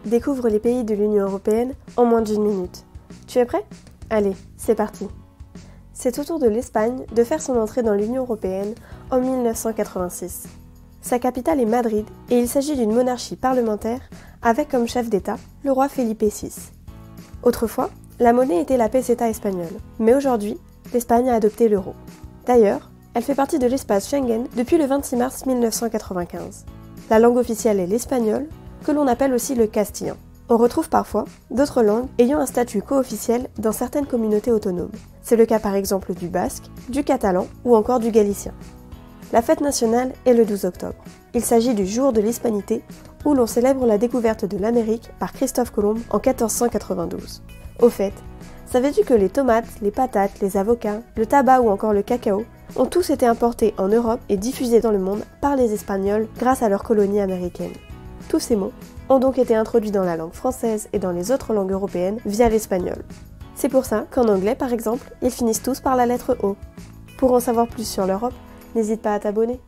découvre les pays de l'Union européenne en moins d'1 minute. Tu es prêt? Allez, c'est parti. C'est au tour de l'Espagne de faire son entrée dans l'Union européenne en 1986. Sa capitale est Madrid et il s'agit d'une monarchie parlementaire avec comme chef d'État le roi Felipe VI. Autrefois, la monnaie était la peseta espagnole, mais aujourd'hui, l'Espagne a adopté l'euro. D'ailleurs, elle fait partie de l'espace Schengen depuis le 26 mars 1995. La langue officielle est l'espagnol, que l'on appelle aussi le castillan. On retrouve parfois d'autres langues ayant un statut co-officiel dans certaines communautés autonomes. C'est le cas par exemple du basque, du catalan ou encore du galicien. La fête nationale est le 12 octobre. Il s'agit du jour de l'Hispanité, où l'on célèbre la découverte de l'Amérique par Christophe Colomb en 1492. Au fait, savais-tu que les tomates, les patates, les avocats, le tabac ou encore le cacao ont tous été importés en Europe et diffusés dans le monde par les Espagnols grâce à leur colonie américaine? Tous ces mots ont donc été introduits dans la langue française et dans les autres langues européennes via l'espagnol. C'est pour ça qu'en anglais, par exemple, ils finissent tous par la lettre O. Pour en savoir plus sur l'Europe, n'hésite pas à t'abonner.